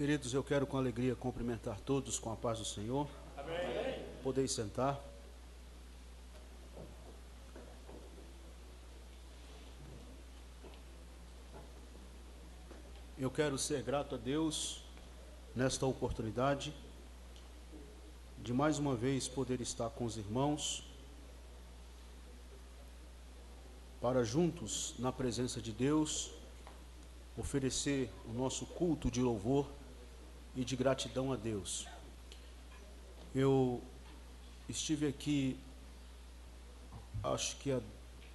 Queridos, eu quero com alegria cumprimentar todos com a paz do Senhor. Amém. Podeis sentar. Eu quero ser grato a Deus nesta oportunidade de mais uma vez poder estar com os irmãos para juntos, na presença de Deus, oferecer o nosso culto de louvor e de gratidão a Deus. Eu estive aqui, acho que há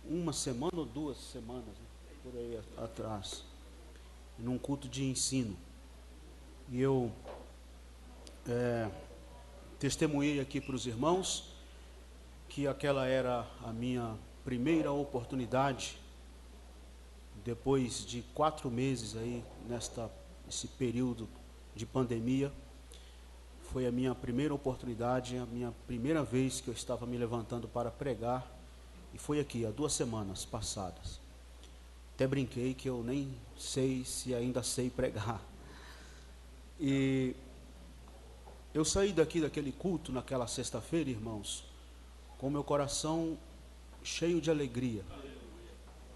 uma semana ou 2 semanas, por aí atrás, num culto de ensino. E eu testemunhei aqui para os irmãos que aquela era a minha primeira oportunidade, depois de 4 meses aí, esse período de pandemia. Foi a minha primeira oportunidade, a minha primeira vez que eu estava me levantando para pregar, e foi aqui, há 2 semanas passadas. Até brinquei que eu nem sei se ainda sei pregar. E eu saí daquele culto, naquela sexta-feira, irmãos, com meu coração cheio de alegria,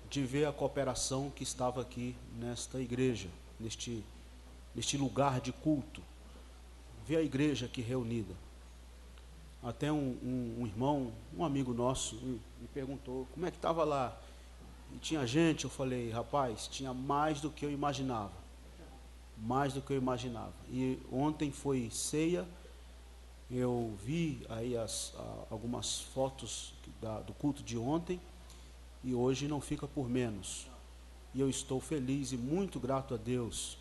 de ver a cooperação que estava aqui nesta igreja, neste lugar de culto, ver a igreja aqui reunida. Até um irmão, um amigo nosso, me perguntou como é que estava lá. E tinha gente, eu falei, rapaz, tinha mais do que eu imaginava. Mais do que eu imaginava. E ontem foi ceia, eu vi aí algumas fotos do culto de ontem, e hoje não fica por menos. E eu estou feliz e muito grato a Deus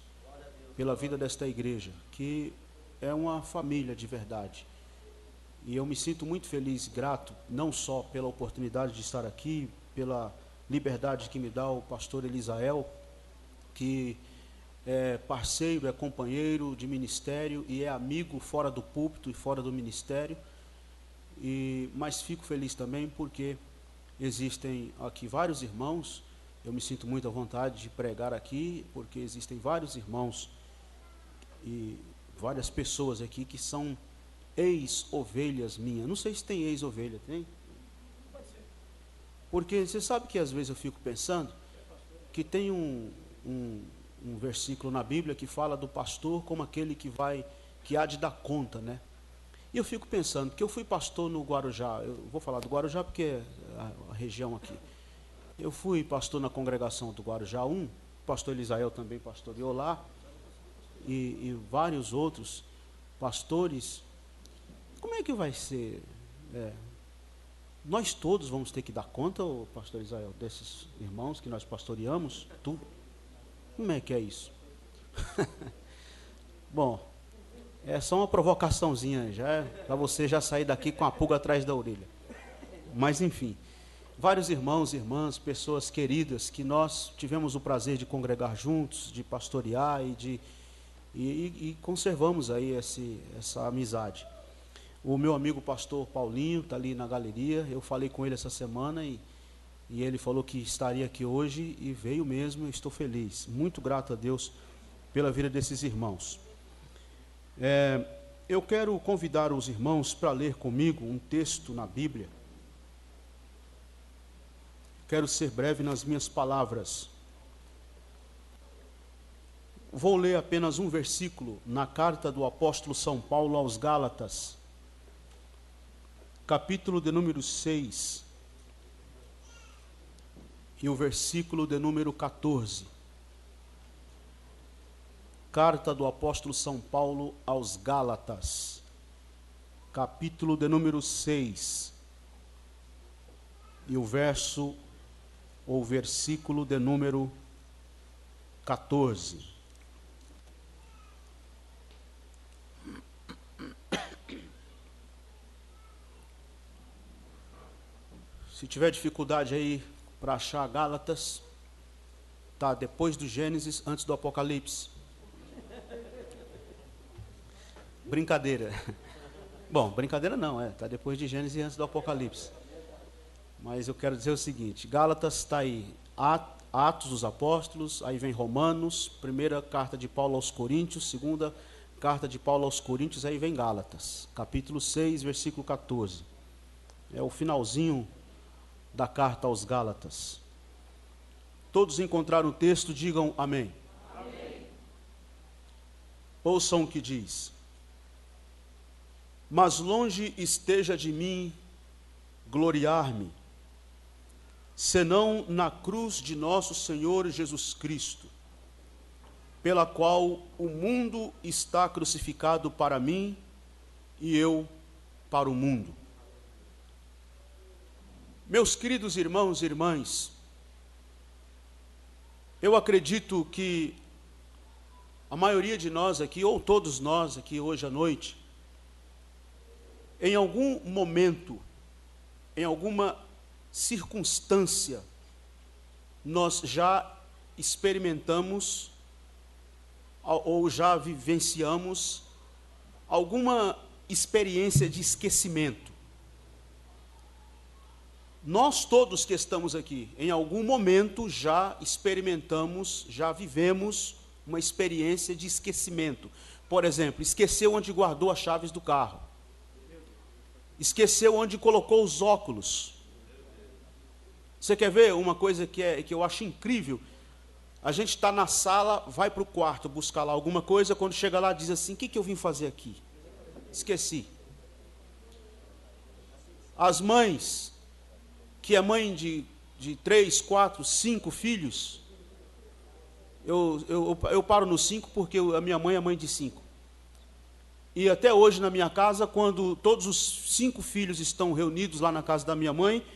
pela vida desta igreja, que é uma família de verdade. E eu me sinto muito feliz e grato, não só pela oportunidade de estar aqui, pela liberdade que me dá o pastor Elisael, que é parceiro, é companheiro de ministério e é amigo fora do púlpito e fora do ministério. Mas fico feliz também porque existem aqui vários irmãos. Eu me sinto muito à vontade de pregar aqui, porque existem vários irmãos e várias pessoas aqui que são ex-ovelhas minhas. Não sei se tem ex-ovelha, tem? Pode ser. Porque você sabe que às vezes eu fico pensando que tem um versículo na Bíblia que fala do pastor como aquele que há de dar conta, né? E eu fico pensando, que eu fui pastor no Guarujá, eu vou falar do Guarujá porque é a região aqui. Eu fui pastor na congregação do Guarujá 1, o pastor Elisael também pastoreou lá, e vários outros pastores. Como é que vai ser? Nós todos vamos ter que dar conta, pastor Elisael, desses irmãos que nós pastoreamos, tudo? Como é que é isso? Bom, é só uma provocaçãozinha, para você já sair daqui com a pulga atrás da orelha. Mas enfim, vários irmãos e irmãs, pessoas queridas, que nós tivemos o prazer de congregar juntos, de pastorear e conservamos aí essa amizade. O meu amigo pastor Paulinho está ali na galeria. Eu falei com ele essa semana e ele falou que estaria aqui hoje e veio mesmo. Eu estou feliz, muito grato a Deus pela vida desses irmãos. Eu quero convidar os irmãos para ler comigo um texto na Bíblia. Quero ser breve nas minhas palavras. Vou ler apenas um versículo na carta do apóstolo São Paulo aos Gálatas, capítulo de número 6, e o versículo de número 14. Carta do apóstolo São Paulo aos Gálatas, capítulo de número 6, e o versículo de número 14. Se tiver dificuldade aí para achar Gálatas, tá depois do Gênesis, antes do Apocalipse. Brincadeira. Bom, brincadeira não, tá depois de Gênesis e antes do Apocalipse. Mas eu quero dizer o seguinte, Gálatas está aí, Atos dos Apóstolos, aí vem Romanos, primeira carta de Paulo aos Coríntios, segunda carta de Paulo aos Coríntios, aí vem Gálatas, capítulo 6, versículo 14. É o finalzinho da carta aos Gálatas. Todos encontraram o texto, digam amém. Amém. Ouçam o que diz. Mas longe esteja de mim gloriar-me, senão na cruz de nosso Senhor Jesus Cristo, pela qual o mundo está crucificado para mim e eu para o mundo. Meus queridos irmãos e irmãs, eu acredito que a maioria de nós aqui, ou todos nós aqui hoje à noite, em algum momento, em alguma circunstância, nós já experimentamos ou já vivenciamos alguma experiência de esquecimento. Nós todos que estamos aqui, em algum momento já experimentamos, já vivemos uma experiência de esquecimento. Por exemplo, esqueceu onde guardou as chaves do carro. Esqueceu onde colocou os óculos. Você quer ver uma coisa que eu acho incrível? A gente está na sala, vai para o quarto buscar lá alguma coisa, quando chega lá diz assim, o que eu vim fazer aqui? Esqueci. As mães, que é mãe de 3, 4, 5 filhos, eu paro no 5 porque a minha mãe é mãe de 5. E até hoje na minha casa, quando todos os 5 filhos estão reunidos lá na casa da minha mãe,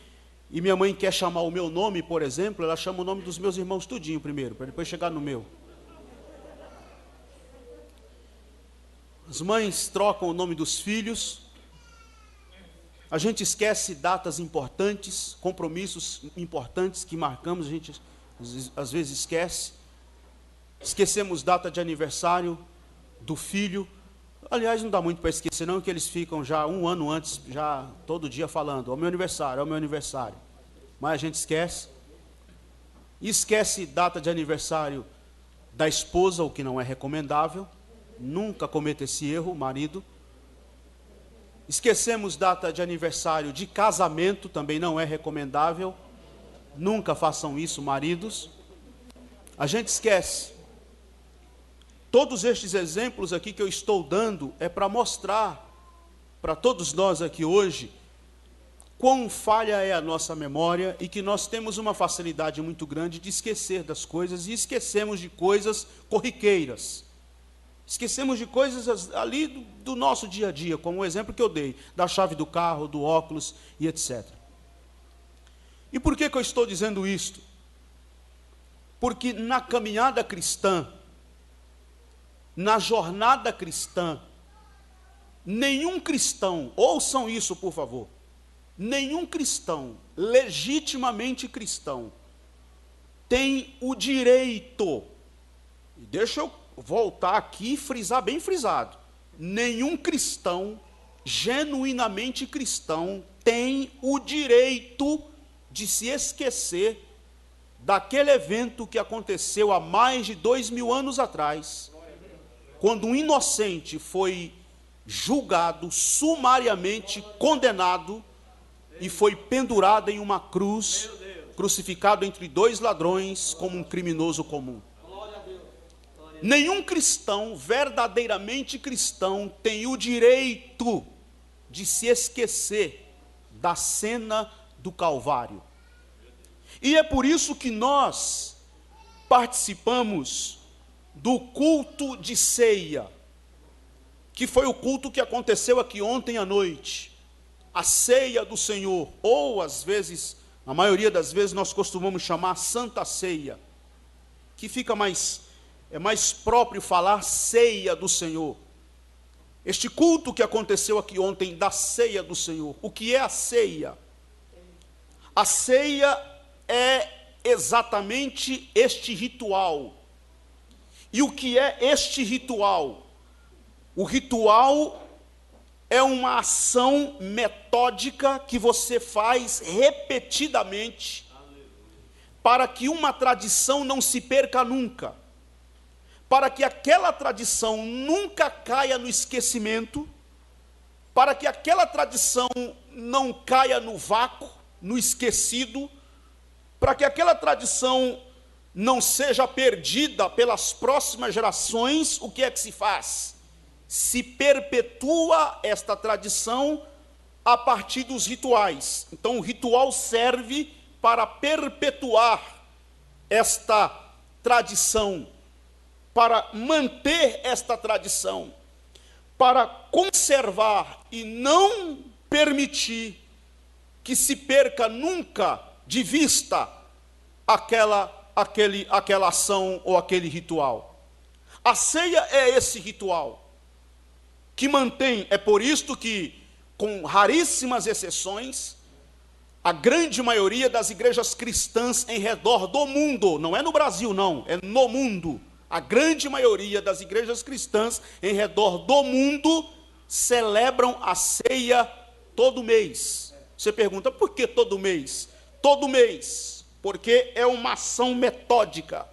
e minha mãe quer chamar o meu nome, por exemplo, ela chama o nome dos meus irmãos tudinho primeiro, para depois chegar no meu. As mães trocam o nome dos filhos. A gente esquece datas importantes, compromissos importantes que marcamos, a gente às vezes esquece. Esquecemos data de aniversário do filho. Aliás, não dá muito para esquecer não, que eles ficam já um ano antes, já todo dia falando, é o meu aniversário, é o meu aniversário. Mas a gente esquece. Esquece data de aniversário da esposa, o que não é recomendável. Nunca cometa esse erro, marido. Esquecemos data de aniversário de casamento, também não é recomendável. Nunca façam isso, maridos. A gente esquece. Todos estes exemplos aqui que eu estou dando é para mostrar para todos nós aqui hoje quão falha é a nossa memória e que nós temos uma facilidade muito grande de esquecer das coisas e esquecemos de coisas corriqueiras. Esquecemos de coisas ali do nosso dia a dia, como o exemplo que eu dei, da chave do carro, do óculos e etc. E por que eu estou dizendo isto? Porque na caminhada cristã, na jornada cristã, nenhum cristão, ouçam isso por favor, nenhum cristão, legitimamente cristão, tem o direito, e deixa eu voltar aqui e frisar bem frisado, nenhum cristão, genuinamente cristão, tem o direito de se esquecer daquele evento que aconteceu há mais de 2000 anos atrás, quando um inocente foi julgado, sumariamente condenado, e foi pendurado em uma cruz, crucificado entre 2 ladrões, como um criminoso comum. Nenhum cristão, verdadeiramente cristão, tem o direito de se esquecer da cena do Calvário. E é por isso que nós participamos do culto de ceia, que foi o culto que aconteceu aqui ontem à noite, a ceia do Senhor, ou às vezes, na maioria das vezes, nós costumamos chamar Santa Ceia, que fica é mais próprio falar ceia do Senhor. Este culto que aconteceu aqui ontem, da ceia do Senhor, o que é a ceia? A ceia é exatamente este ritual. E o que é este ritual? O ritual é uma ação metódica que você faz repetidamente, para que uma tradição não se perca nunca, para que aquela tradição nunca caia no esquecimento, para que aquela tradição não caia no vácuo, no esquecido, para que aquela tradição não seja perdida pelas próximas gerações. O que é que se faz? Se perpetua esta tradição a partir dos rituais. Então, o ritual serve para perpetuar esta tradição, para manter esta tradição, para conservar e não permitir que se perca nunca de vista aquela ação ou aquele ritual. A ceia é esse ritual que mantém. É por isto que, com raríssimas exceções, a grande maioria das igrejas cristãs em redor do mundo, não é no Brasil não, é no mundo, a grande maioria das igrejas cristãs em redor do mundo celebram a ceia todo mês. Você pergunta, por que todo mês? Todo mês, porque é uma ação metódica,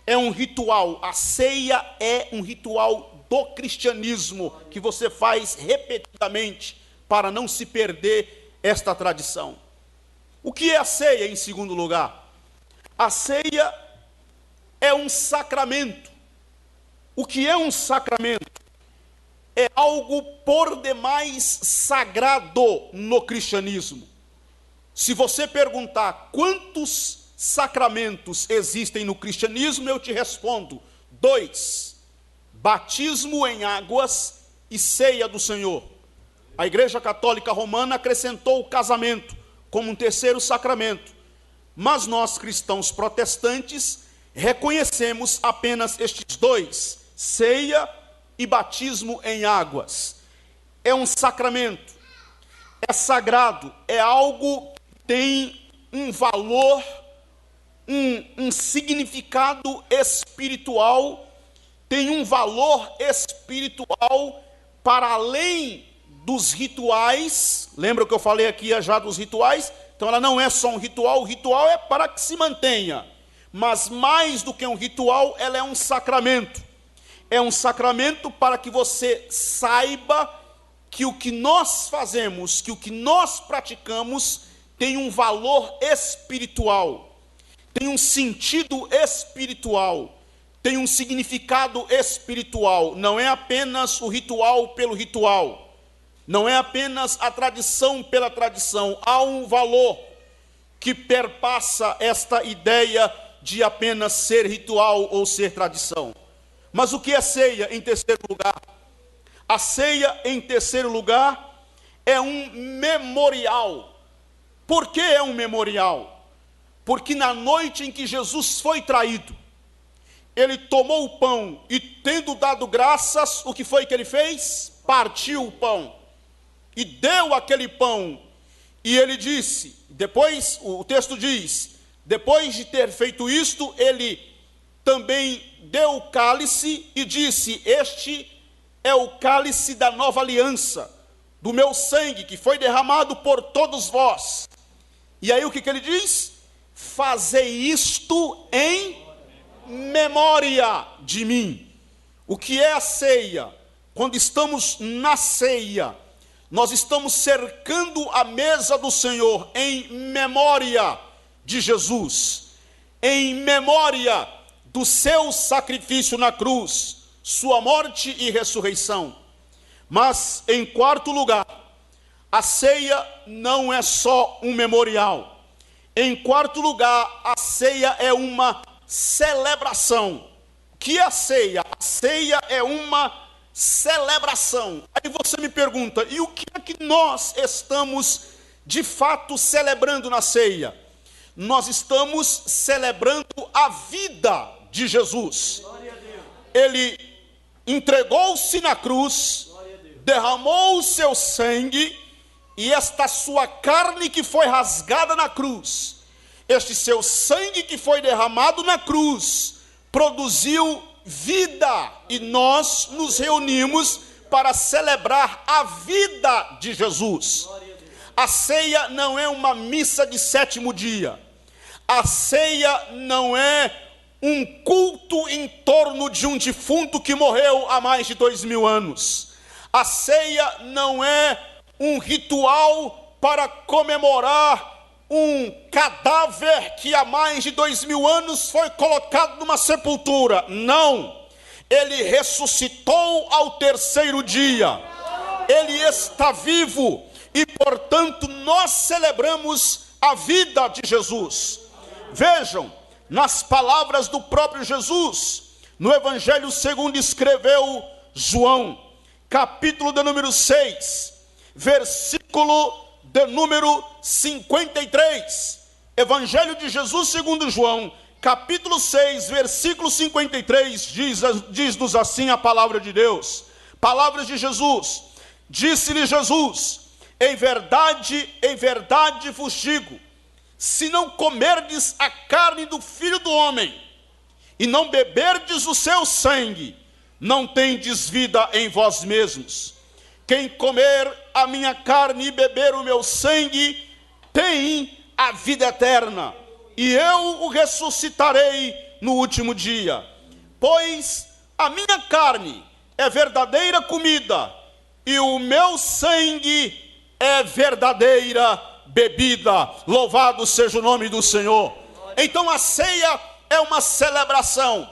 é um ritual. A ceia é um ritual do cristianismo que você faz repetidamente para não se perder esta tradição. O que é a ceia, em segundo lugar? A ceia é um sacramento. O que é um sacramento? É algo por demais sagrado no cristianismo. Se você perguntar quantos sacramentos existem no cristianismo, eu te respondo: 2. Batismo em águas e ceia do Senhor. A Igreja Católica Romana acrescentou o casamento como um terceiro sacramento, mas nós, cristãos protestantes, reconhecemos apenas estes 2, ceia e batismo em águas. É um sacramento, é sagrado, é algo que tem um valor, um significado espiritual, tem um valor espiritual para além dos rituais. Lembra que eu falei aqui já dos rituais? Então ela não é só um ritual, o ritual é para que se mantenha, mas mais do que um ritual, ela é um sacramento. É um sacramento para que você saiba que o que nós fazemos, que o que nós praticamos tem um valor espiritual, tem um sentido espiritual, tem um significado espiritual. Não é apenas o ritual pelo ritual, não é apenas a tradição pela tradição. Há um valor que perpassa esta ideia de apenas ser ritual ou ser tradição. Mas o que é ceia, em terceiro lugar? A ceia, em terceiro lugar, é um memorial. Por que é um memorial? Porque na noite em que Jesus foi traído, ele tomou o pão e, tendo dado graças, o que foi que ele fez? Partiu o pão e deu aquele pão. E ele disse, depois, o texto diz, depois de ter feito isto, ele também deu o cálice e disse: este é o cálice da nova aliança, do meu sangue, que foi derramado por todos vós. E aí o que ele diz? Fazei isto em memória de mim. O que é a ceia? Quando estamos na ceia, nós estamos cercando a mesa do Senhor em memória de Jesus, em memória do seu sacrifício na cruz, sua morte e ressurreição. Mas, em quarto lugar, a ceia não é só um memorial. Em quarto lugar, a ceia é uma celebração. O que é a ceia? A ceia é uma celebração. Aí você me pergunta, e o que é que nós estamos de fato celebrando na ceia? Nós estamos celebrando a vida de Jesus. Ele entregou-se na cruz, derramou o seu sangue, e esta sua carne que foi rasgada na cruz, este seu sangue que foi derramado na cruz, produziu vida, e nós nos reunimos para celebrar a vida de Jesus. A ceia não é uma missa de sétimo dia. A ceia não é um culto em torno de um defunto que morreu há mais de 2000 anos. A ceia não é um ritual para comemorar um cadáver que há mais de 2000 anos foi colocado numa sepultura. Não, ele ressuscitou ao 3º dia, ele está vivo e, portanto, nós celebramos a vida de Jesus. Vejam, nas palavras do próprio Jesus, no Evangelho segundo escreveu João, capítulo de número 6, versículo de número 53, Evangelho de Jesus segundo João, capítulo 6, versículo 53, diz-nos assim a palavra de Deus. Palavras de Jesus: disse-lhe Jesus, em verdade vos digo, se não comerdes a carne do Filho do Homem, e não beberdes o seu sangue, não tendes vida em vós mesmos. Quem comer a minha carne e beber o meu sangue, tem a vida eterna, e eu o ressuscitarei no último dia. Pois a minha carne é verdadeira comida, e o meu sangue é verdadeira bebida. Louvado seja o nome do Senhor. Então a ceia é uma celebração.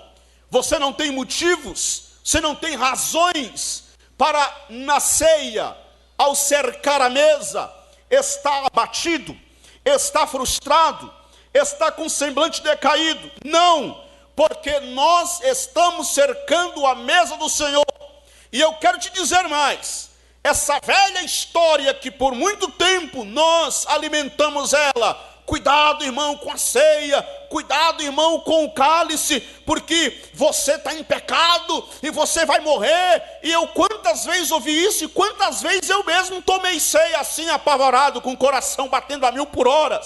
Você não tem motivos, você não tem razões para, na ceia, ao cercar a mesa, estar abatido, estar frustrado, estar com semblante decaído. Não, porque nós estamos cercando a mesa do Senhor. E eu quero te dizer mais: essa velha história que por muito tempo nós alimentamos ela, cuidado, irmão, com a ceia, cuidado, irmão, com o cálice, porque você está em pecado e você vai morrer. E eu quantas vezes ouvi isso, e quantas vezes eu mesmo tomei ceia assim, apavorado, com o coração batendo a 1000 por hora.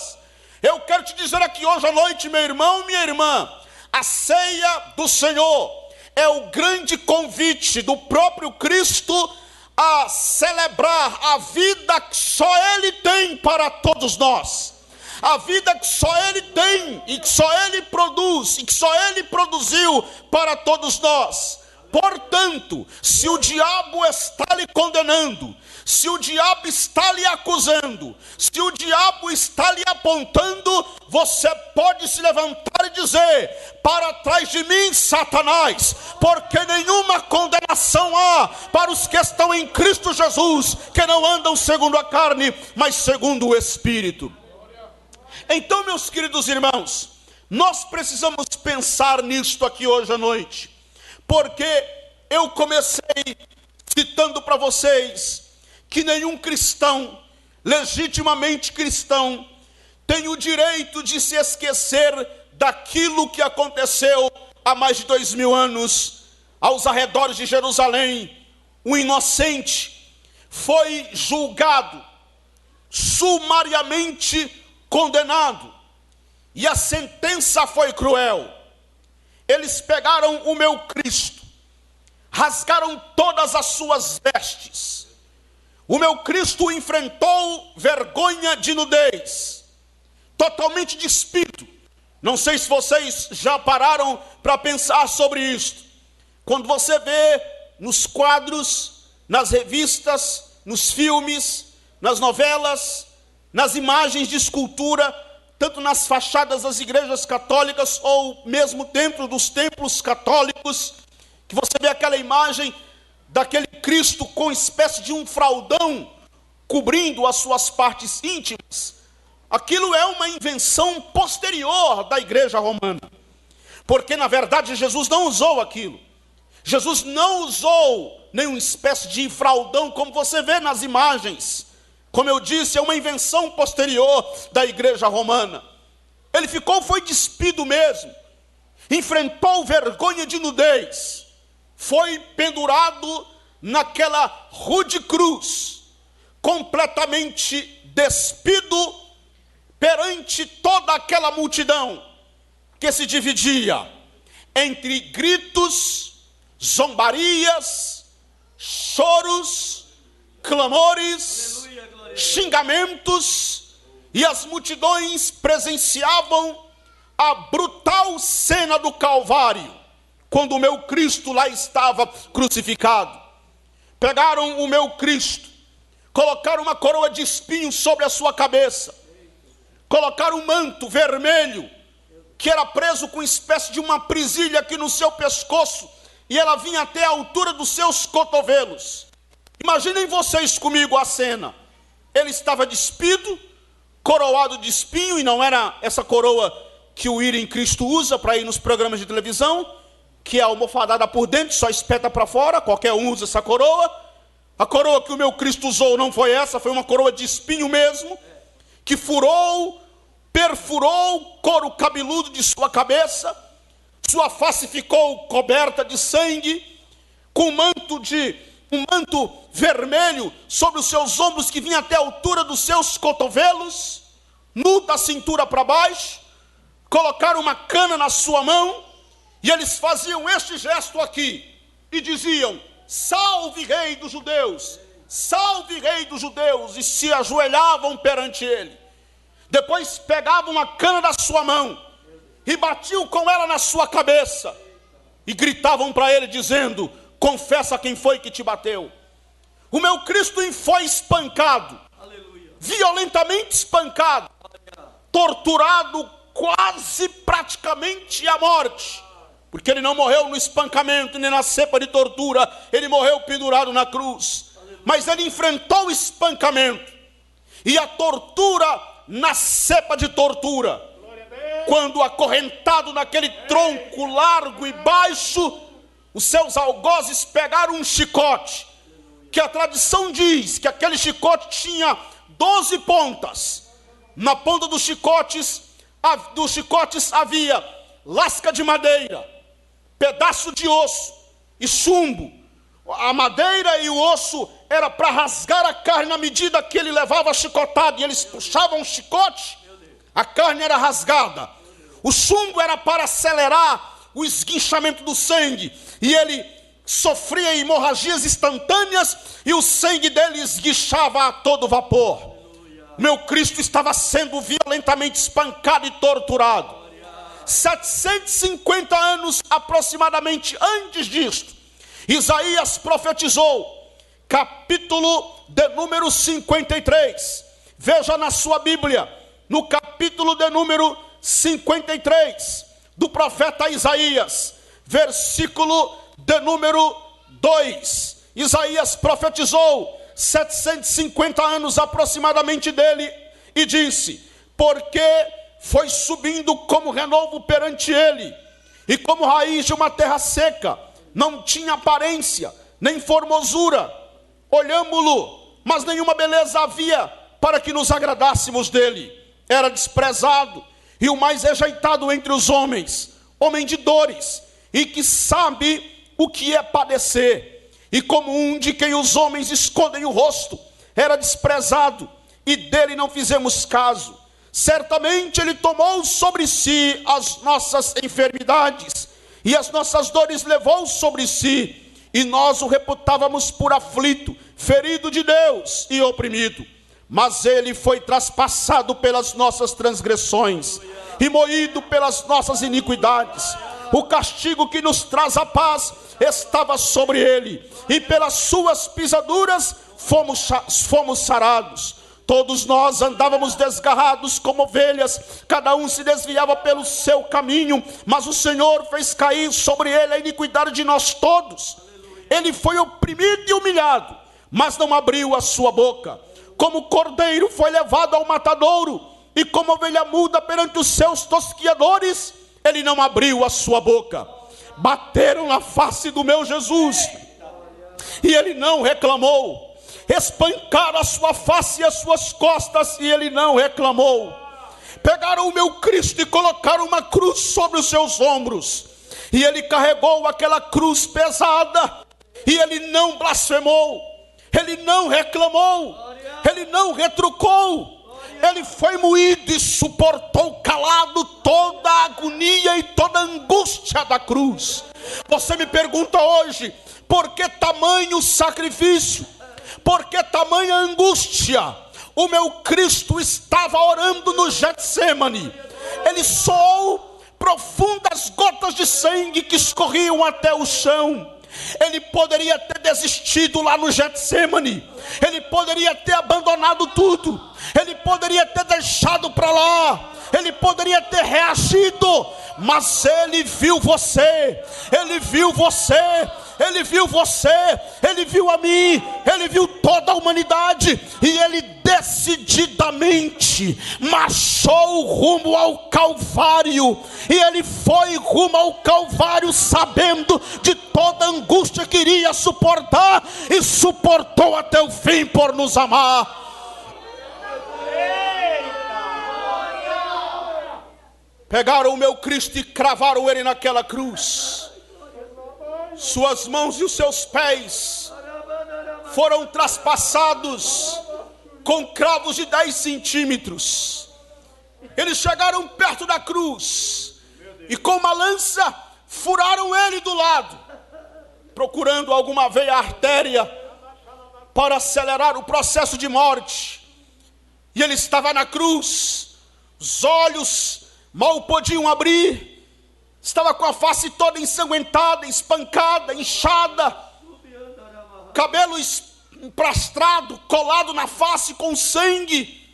Eu quero te dizer aqui hoje à noite, meu irmão, minha irmã, a ceia do Senhor é o grande convite do próprio Cristo a celebrar a vida que só Ele tem para todos nós. A vida que só Ele tem, e que só Ele produz, e que só Ele produziu para todos nós. Portanto, se o diabo está lhe condenando, se o diabo está lhe acusando, se o diabo está lhe apontando, você pode se levantar e dizer: para trás de mim, Satanás, porque nenhuma condenação há para os que estão em Cristo Jesus, que não andam segundo a carne, mas segundo o Espírito. Então, meus queridos irmãos, nós precisamos pensar nisto aqui hoje à noite, porque eu comecei citando para vocês que nenhum cristão, legitimamente cristão, tem o direito de se esquecer daquilo que aconteceu há mais de 2000 anos, aos arredores de Jerusalém. Um inocente foi julgado, sumariamente condenado, e a sentença foi cruel. Eles pegaram o meu Cristo, rasgaram todas as suas vestes. O meu Cristo enfrentou vergonha de nudez, totalmente despido. Não sei se vocês já pararam para pensar sobre isso. Quando você vê nos quadros, nas revistas, nos filmes, nas novelas, nas imagens de escultura, tanto nas fachadas das igrejas católicas ou mesmo dentro dos templos católicos, que você vê aquela imagem daquele Cristo com espécie de um fraldão cobrindo as suas partes íntimas. Aquilo é uma invenção posterior da igreja romana, porque na verdade Jesus não usou aquilo. Jesus não usou nenhuma espécie de fraldão como você vê nas imagens. Como eu disse, é uma invenção posterior da igreja romana. Ele foi despido mesmo, enfrentou vergonha de nudez, foi pendurado naquela rude cruz, completamente despido perante toda aquela multidão que se dividia entre gritos, zombarias, choros, clamores, xingamentos, e as multidões presenciavam a brutal cena do Calvário, quando o meu Cristo lá estava crucificado. Pegaram o meu Cristo, colocaram uma coroa de espinhos sobre a sua cabeça, colocaram um manto vermelho, que era preso com espécie de uma presilha aqui no seu pescoço, e ela vinha até a altura dos seus cotovelos. Imaginem vocês comigo a cena. Ele estava despido, coroado de espinho, e não era essa coroa que o Ir em Cristo usa para ir nos programas de televisão, que é almofadada por dentro, só espeta para fora, qualquer um usa essa coroa. A coroa que o meu Cristo usou não foi essa, foi uma coroa de espinho mesmo, que perfurou o couro cabeludo de sua cabeça, sua face ficou coberta de sangue, com um manto vermelho sobre os seus ombros, que vinha até a altura dos seus cotovelos, nu da cintura para baixo. Colocaram uma cana na sua mão, e eles faziam este gesto aqui, e diziam: salve rei dos judeus, salve rei dos judeus, e se ajoelhavam perante ele. Depois pegavam a cana da sua mão, e batiam com ela na sua cabeça, e gritavam para ele dizendo: confessa quem foi que te bateu. O meu Cristo foi espancado, violentamente espancado, torturado quase praticamente à morte, porque ele não morreu no espancamento nem na cepa de tortura, ele morreu pendurado na cruz. Mas ele enfrentou o espancamento e a tortura na cepa de tortura, quando acorrentado naquele tronco largo e baixo, os seus algozes pegaram um chicote, que a tradição diz que aquele chicote tinha 12 pontas. Na ponta dos chicotes havia lasca de madeira, pedaço de osso e chumbo. A madeira e o osso era para rasgar a carne na medida que ele levava a chicotada, e eles puxavam o chicote, a carne era rasgada. O chumbo era para acelerar o esguinchamento do sangue, e ele sofria hemorragias instantâneas, e o sangue dele esguichava a todo vapor. Meu Cristo estava sendo violentamente espancado e torturado. 750 anos aproximadamente antes disto, Isaías profetizou, capítulo de número 53. Veja na sua Bíblia, no capítulo de número 53, do profeta Isaías, versículo de número 2. Isaías profetizou 750 anos aproximadamente dele, e disse: porque foi subindo como renovo perante ele, e como raiz de uma terra seca, não tinha aparência, nem formosura. Olhámo-lo, mas nenhuma beleza havia para que nos agradássemos dele. Era desprezado, e o mais rejeitado entre os homens, homem de dores, e que sabe o que é padecer. E como um de quem os homens escondem o rosto, era desprezado, e dele não fizemos caso. Certamente ele tomou sobre si as nossas enfermidades, e as nossas dores levou sobre si, e nós o reputávamos por aflito, ferido de Deus e oprimido. Mas ele foi traspassado pelas nossas transgressões, e moído pelas nossas iniquidades. O castigo que nos traz a paz estava sobre ele, e pelas suas pisaduras fomos sarados. Todos nós andávamos desgarrados como ovelhas, cada um se desviava pelo seu caminho, mas o Senhor fez cair sobre ele a iniquidade de nós todos. Ele foi oprimido e humilhado, mas não abriu a sua boca. Como cordeiro foi levado ao matadouro, e como ovelha muda perante os seus tosquiadores, ele não abriu a sua boca. Bateram na face do meu Jesus, e ele não reclamou. Espancaram a sua face e as suas costas, e ele não reclamou. Pegaram o meu Cristo e colocaram uma cruz sobre os seus ombros, e ele carregou aquela cruz pesada, e ele não blasfemou, ele não reclamou, ele não retrucou. Ele foi moído e suportou calado toda a agonia e toda a angústia da cruz. Você me pergunta hoje, por que tamanho sacrifício? Por que tamanha angústia? O meu Cristo estava orando no Getsêmani. Ele soou profundas gotas de sangue que escorriam até o chão. Ele poderia ter desistido lá no Getsemane, ele poderia ter abandonado tudo, ele poderia ter deixado para lá, ele poderia ter reagido, mas ele viu você, ele viu você, ele viu você, ele viu a mim, ele viu toda a humanidade, e ele decididamente marchou rumo ao Calvário, e ele foi rumo ao Calvário sabendo de toda a angústia que iria suportar, e suportou até o fim por nos amar. Pegaram o meu Cristo e cravaram ele naquela cruz. Suas mãos e os seus pés foram traspassados com cravos de 10 centímetros. Eles chegaram perto da cruz e com uma lança furaram ele do lado, procurando alguma veia artéria para acelerar o processo de morte. E ele estava na cruz, os olhos mal podiam abrir, estava com a face toda ensanguentada, espancada, inchada, cabelo emplastrado, colado na face com sangue.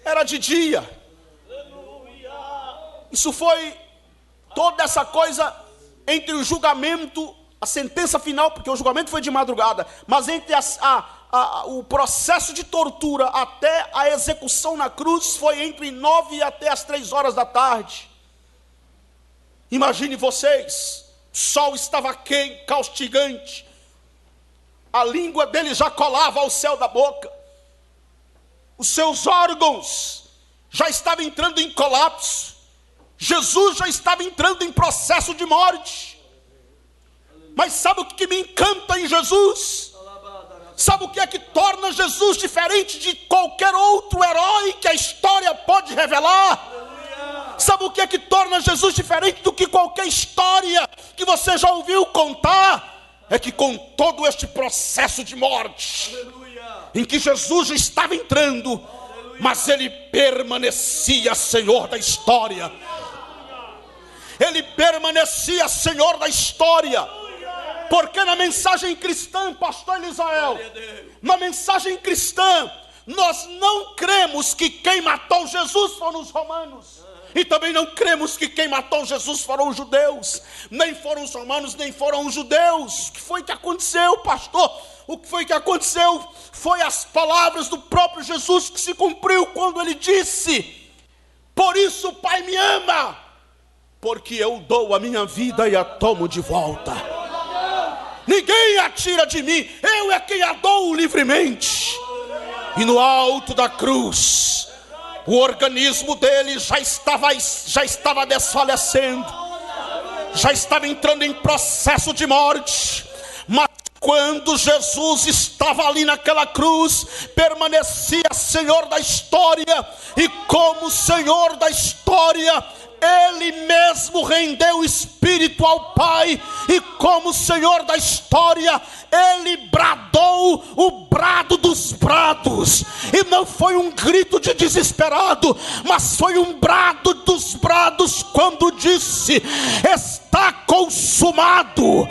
Era de dia. Isso foi toda essa coisa entre o julgamento, a sentença final, porque o julgamento foi de madrugada, mas entre o processo de tortura até a execução na cruz foi entre 9 e até as 3 horas da tarde. Imagine vocês, o sol estava quente, caustigante, a língua dele já colava ao céu da boca, os seus órgãos já estavam entrando em colapso, Jesus já estava entrando em processo de morte. Mas sabe o que me encanta em Jesus? Sabe o que é que torna Jesus diferente de qualquer outro herói que a história pode revelar? Sabe o que é que torna Jesus diferente do que qualquer história que você já ouviu contar? É que com todo este processo de morte, em que Jesus já estava entrando, mas ele permanecia Senhor da história. Ele permanecia Senhor da história. Porque na mensagem cristã, pastor Elisael, na mensagem cristã, nós não cremos que quem matou Jesus foram os romanos. E também não cremos que quem matou Jesus foram os judeus. Nem foram os romanos, nem foram os judeus. O que foi que aconteceu, pastor? O que foi que aconteceu foi as palavras do próprio Jesus que se cumpriu quando ele disse: por isso o Pai me ama, porque eu dou a minha vida e a tomo de volta. Ninguém a tira de mim, eu é quem a dou livremente. E no alto da cruz, o organismo dele já estava desfalecendo, já estava entrando em processo de morte. Mas quando Jesus estava ali naquela cruz, permanecia Senhor da história, e como Senhor da história, ele mesmo rendeu o Espírito ao Pai, e como Senhor da história, ele bradou o brado dos brados, e não foi um grito de desesperado, mas foi um brado dos brados, quando disse: está consumado,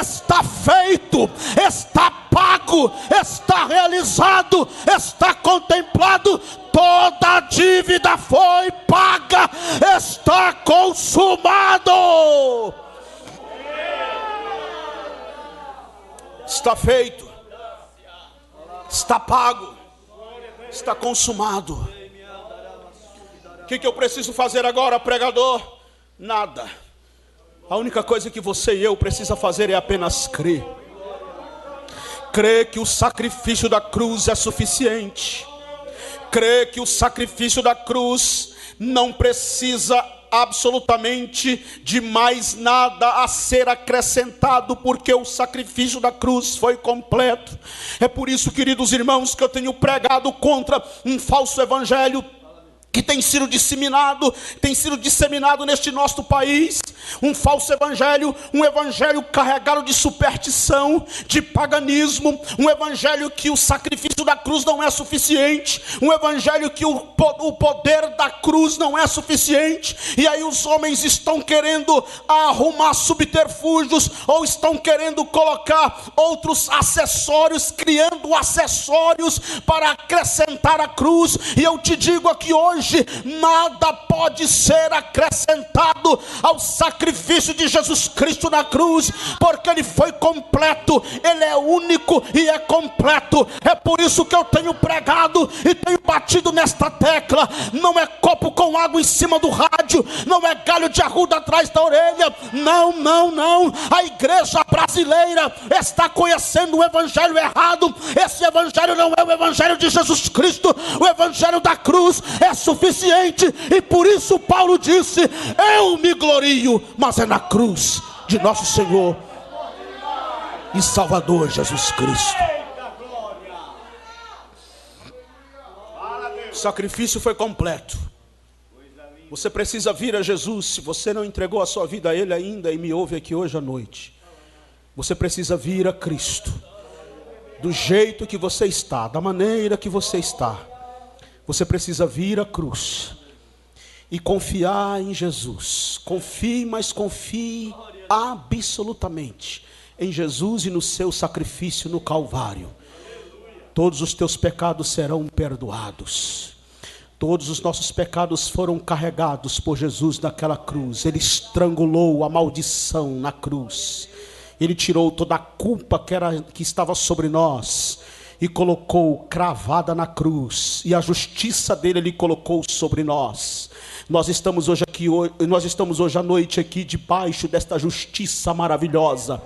está feito, está pago, está realizado, está contemplado, toda a dívida foi paga, está consumado, está feito, está pago, está consumado. O que eu preciso fazer agora, pregador? Nada. A única coisa que você e eu precisa fazer é apenas crer. Crer que o sacrifício da cruz é suficiente. Crer que o sacrifício da cruz não precisa absolutamente de mais nada a ser acrescentado, porque o sacrifício da cruz foi completo. É por isso, queridos irmãos, que eu tenho pregado contra um falso evangelho que tem sido disseminado neste nosso país, um falso evangelho, um evangelho carregado de superstição, de paganismo, um evangelho que o sacrifício da cruz não é suficiente, um evangelho que o poder da cruz não é suficiente, e aí os homens estão querendo arrumar subterfúgios, ou estão querendo colocar outros acessórios, criando acessórios para acrescentar a cruz. E eu te digo aqui hoje, nada pode ser acrescentado ao sacrifício de Jesus Cristo na cruz, porque ele foi completo, ele é único e é completo. É por isso que eu tenho pregado e tenho batido nesta tecla. Não é copo com água em cima do rádio, não é galho de arruda atrás da orelha, não. A igreja brasileira está conhecendo o evangelho errado. Esse evangelho não é o evangelho de Jesus Cristo, o evangelho da cruz é suficiente, e por isso Paulo disse: eu me glorio, mas é na cruz de nosso Senhor e Salvador Jesus Cristo. O sacrifício foi completo. Você precisa vir a Jesus. Se você não entregou a sua vida a Ele ainda e me ouve aqui hoje à noite, você precisa vir a Cristo, do jeito que você está, da maneira que você está. Você precisa vir à cruz e confiar em Jesus. Confie, mas confie absolutamente em Jesus e no seu sacrifício no Calvário. Todos os teus pecados serão perdoados. Todos os nossos pecados foram carregados por Jesus naquela cruz. Ele estrangulou a maldição na cruz. Ele tirou toda a culpa que estava sobre nós e colocou cravada na cruz, e a justiça dele ele colocou sobre nós. Nós estamos hoje à noite aqui debaixo desta justiça maravilhosa,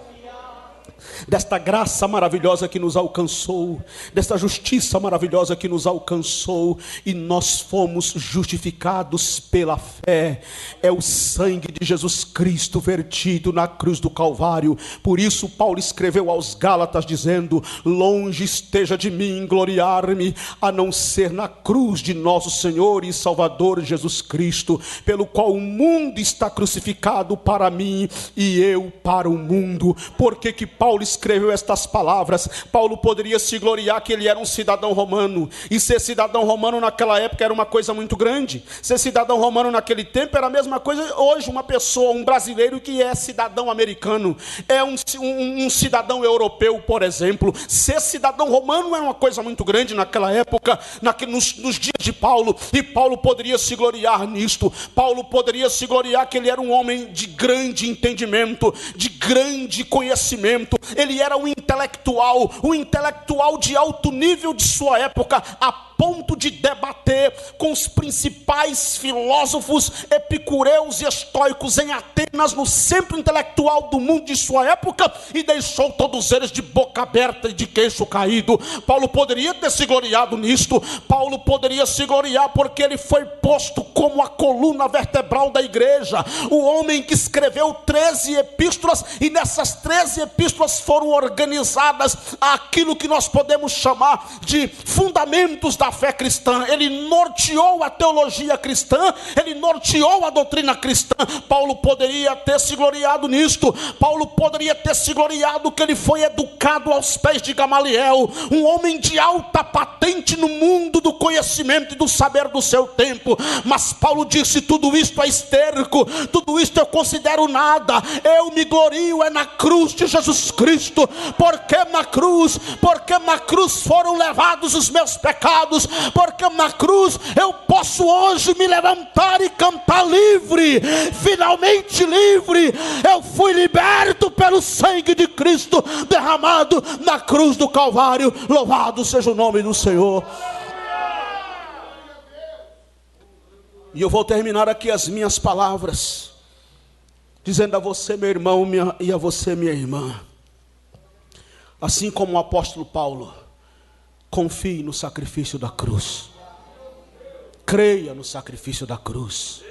desta graça maravilhosa que nos alcançou, desta justiça maravilhosa que nos alcançou, e nós fomos justificados pela fé. É o sangue de Jesus Cristo vertido na cruz do Calvário. Por isso Paulo escreveu aos Gálatas dizendo: longe esteja de mim gloriar-me, a não ser na cruz de nosso Senhor e Salvador Jesus Cristo, pelo qual o mundo está crucificado para mim e eu para o mundo. Por que Paulo escreveu estas palavras? Paulo poderia se gloriar que ele era um cidadão romano, e ser cidadão romano naquela época era uma coisa muito grande. Ser cidadão romano naquele tempo era a mesma coisa hoje, uma pessoa, um brasileiro que é cidadão americano, é um cidadão europeu, por exemplo. Ser cidadão romano era uma coisa muito grande naquela época, nos dias de Paulo, e Paulo poderia se gloriar nisto. Paulo poderia se gloriar que ele era um homem de grande entendimento, de grande conhecimento. Ele era um intelectual de alto nível de sua época, a ponto de debater com os principais filósofos epicureus e estoicos em Atenas, no centro intelectual do mundo de sua época, e deixou todos eles de boca aberta e de queixo caído. Paulo poderia ter se gloriado nisto. Paulo poderia se gloriar porque ele foi posto como a coluna vertebral da igreja, o homem que escreveu 13 epístolas, e nessas 13 epístolas foram organizadas aquilo que nós podemos chamar de fundamentos da fé cristã. Ele norteou a teologia cristã, ele norteou a doutrina cristã. Paulo poderia ter se gloriado nisto. Paulo poderia ter se gloriado que ele foi educado aos pés de Gamaliel, um homem de alta patente no mundo do conhecimento e do saber do seu tempo. Mas Paulo disse: tudo isto é esterco, tudo isto eu considero nada, eu me glorio é na cruz de Jesus Cristo. Porque na cruz foram levados os meus pecados, porque na cruz eu posso hoje me levantar e cantar livre, finalmente livre. Eu fui liberto pelo sangue de Cristo derramado na cruz do Calvário. Louvado seja o nome do Senhor. E eu vou terminar aqui as minhas palavras dizendo a você, meu irmão, e a você, minha irmã, assim como o apóstolo Paulo, confie no sacrifício da cruz. Creia no sacrifício da cruz.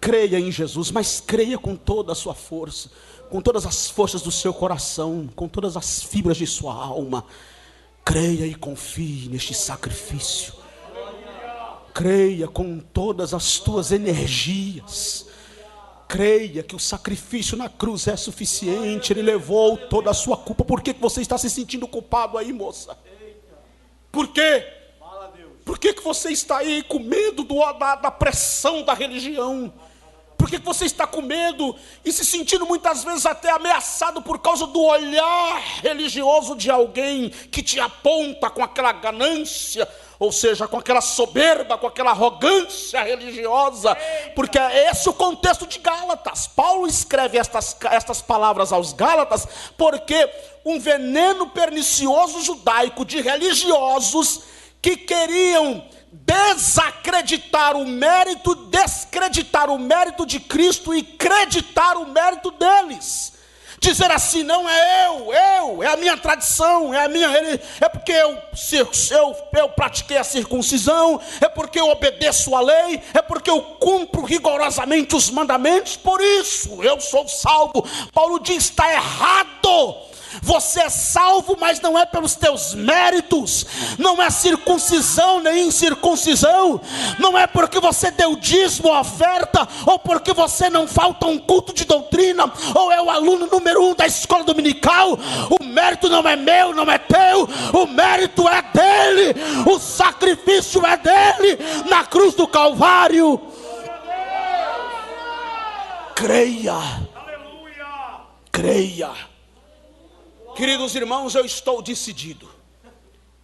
Creia em Jesus, mas creia com toda a sua força, com todas as forças do seu coração, com todas as fibras de sua alma. Creia e confie neste sacrifício. Creia com todas as tuas energias. Creia que o sacrifício na cruz é suficiente. Ele levou toda a sua culpa. Por que você está se sentindo culpado aí, moça? Por quê? Por que você está aí com medo da pressão da religião? Por que você está com medo e se sentindo muitas vezes até ameaçado por causa do olhar religioso de alguém que te aponta com aquela ganância, ou seja, com aquela soberba, com aquela arrogância religiosa? Porque é esse o contexto de Gálatas. Paulo escreve estas palavras aos Gálatas porque um veneno pernicioso judaico de religiosos que queriam desacreditar o mérito, descreditar o mérito de Cristo e creditar o mérito deles. Dizer assim: não é eu, é a minha tradição, é porque eu pratiquei a circuncisão, é porque eu obedeço a lei, é porque eu cumpro rigorosamente os mandamentos, por isso eu sou salvo. Paulo diz: está errado. Você é salvo, mas não é pelos teus méritos, não é circuncisão nem incircuncisão, não é porque você deu dízimo ou oferta, ou porque você não falta um culto de doutrina, ou é o aluno número 1 da escola dominical. O mérito não é meu, não é teu, o mérito é dele, o sacrifício é dele, na cruz do Calvário. Creia, creia. Queridos irmãos, eu estou decidido.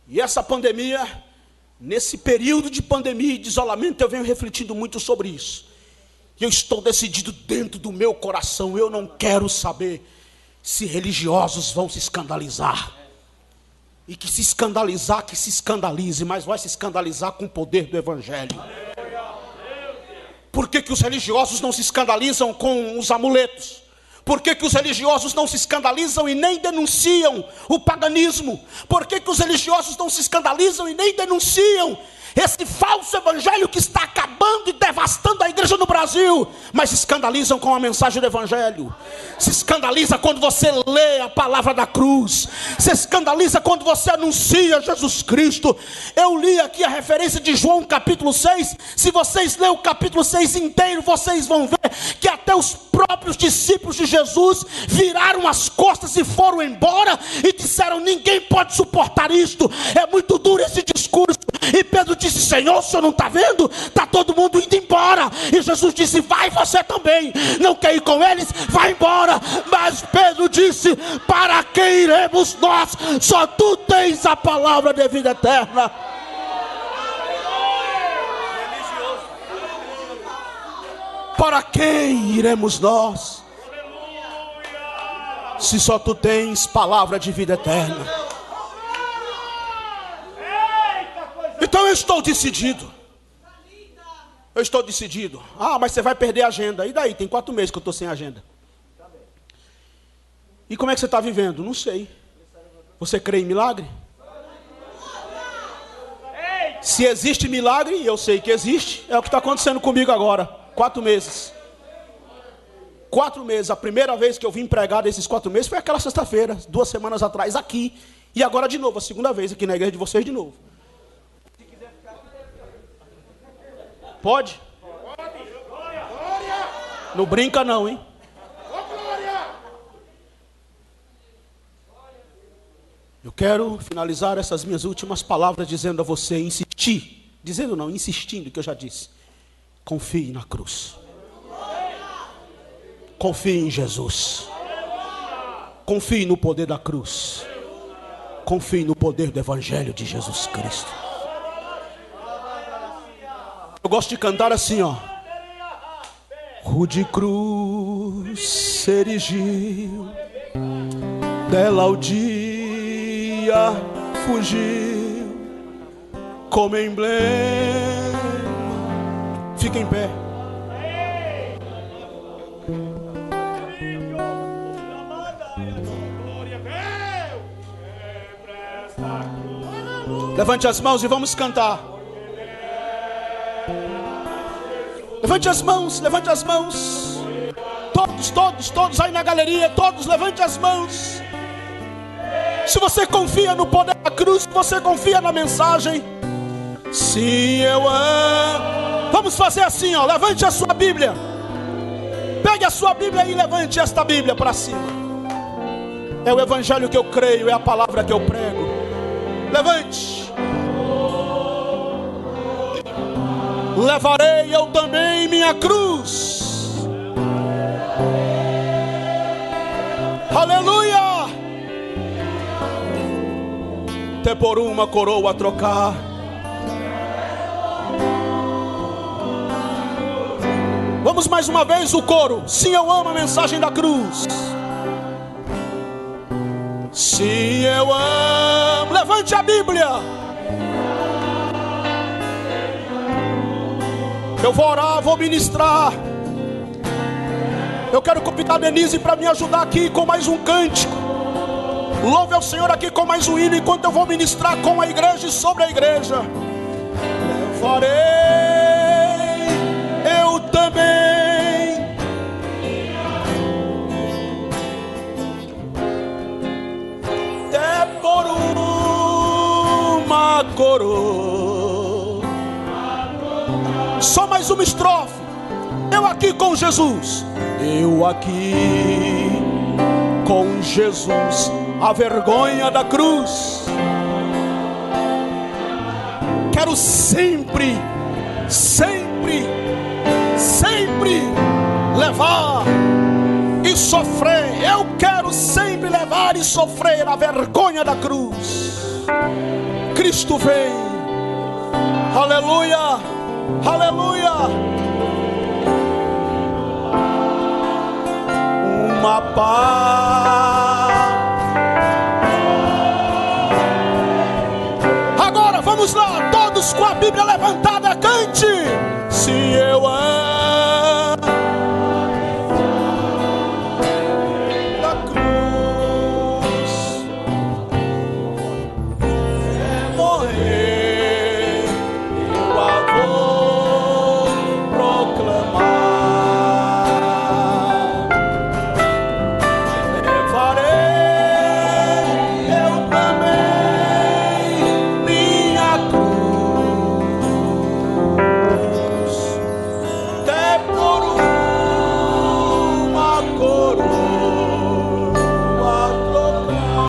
E essa pandemia, nesse período de pandemia e de isolamento, eu venho refletindo muito sobre isso. E eu estou decidido dentro do meu coração. Eu não quero saber se religiosos vão se escandalizar. E que se escandalizar, que se escandalize, mas vai se escandalizar com o poder do Evangelho. Por que os religiosos não se escandalizam com os amuletos? Por que os religiosos não se escandalizam e nem denunciam o paganismo? Por que os religiosos não se escandalizam e nem denunciam esse falso evangelho que está acabando e devastando a igreja no Brasil? Mas se escandalizam com a mensagem do evangelho. Se escandaliza quando você lê a palavra da cruz. Se escandaliza quando você anuncia Jesus Cristo. Eu li aqui a referência de João capítulo 6. Se vocês lerem o capítulo 6 inteiro, vocês vão ver que até os próprios discípulos de Jesus viraram as costas e foram embora e disseram: ninguém pode suportar isto, é muito duro esse discurso. E Pedro disse: Senhor, o senhor não está vendo? Está todo mundo indo embora. E Jesus disse: vai você também. Não quer ir com eles? Vai embora. Mas Pedro disse: para quem iremos nós? Só tu tens a palavra de vida eterna. Para quem iremos nós? Se só tu tens palavra de vida eterna. Então eu estou decidido. Eu estou decidido. Ah, mas você vai perder a agenda. E daí? Tem 4 meses que eu estou sem agenda. E como é que você está vivendo? Não sei. Você crê em milagre? Se existe milagre, e eu sei que existe, é o que está acontecendo comigo agora. 4 meses. 4 meses. A primeira vez que eu vim pregar desses 4 meses foi aquela sexta-feira, 2 semanas atrás, aqui. E agora de novo, a segunda vez aqui na igreja de vocês de novo. Pode? Não brinca não, hein? Eu quero finalizar essas minhas últimas palavras dizendo a você: insistir. Dizendo não, insistindo, que eu já disse. Confie na cruz. Confie em Jesus. Confie no poder da cruz. Confie no poder do Evangelho de Jesus Cristo. Eu gosto de cantar assim, ó. Rude cruz se erigiu, dela o dia fugiu, como emblema. Fica em pé. Levante as mãos e vamos cantar. Levante as mãos, levante as mãos. Todos aí na galeria, todos levante as mãos. Se você confia no poder da cruz, se você confia na mensagem, Sim, eu amo. Vamos fazer assim, ó. Levante a sua Bíblia. Pegue a sua Bíblia e levante esta Bíblia para cima. É o evangelho que eu creio, é a palavra que eu prego. Levante. Levarei eu também minha cruz. Aleluia. Até por uma coroa a trocar. Vamos mais uma vez o coro. Sim, eu amo a mensagem da cruz. Sim, eu amo. Levante a Bíblia. Eu vou orar, vou ministrar. Eu quero convidar a Denise para me ajudar aqui com mais um cântico. Louve ao Senhor aqui com mais um hino, enquanto eu vou ministrar com a igreja e sobre a igreja. Levarei eu também até por uma coroa. Só mais uma estrofe. Eu aqui com Jesus. Eu aqui com Jesus, a vergonha da cruz. Quero sempre, sempre, sempre levar e sofrer. Eu quero sempre levar e sofrer a vergonha da cruz. Cristo vem. Aleluia, aleluia. Uma paz. Agora vamos lá, todos com a Bíblia levantada.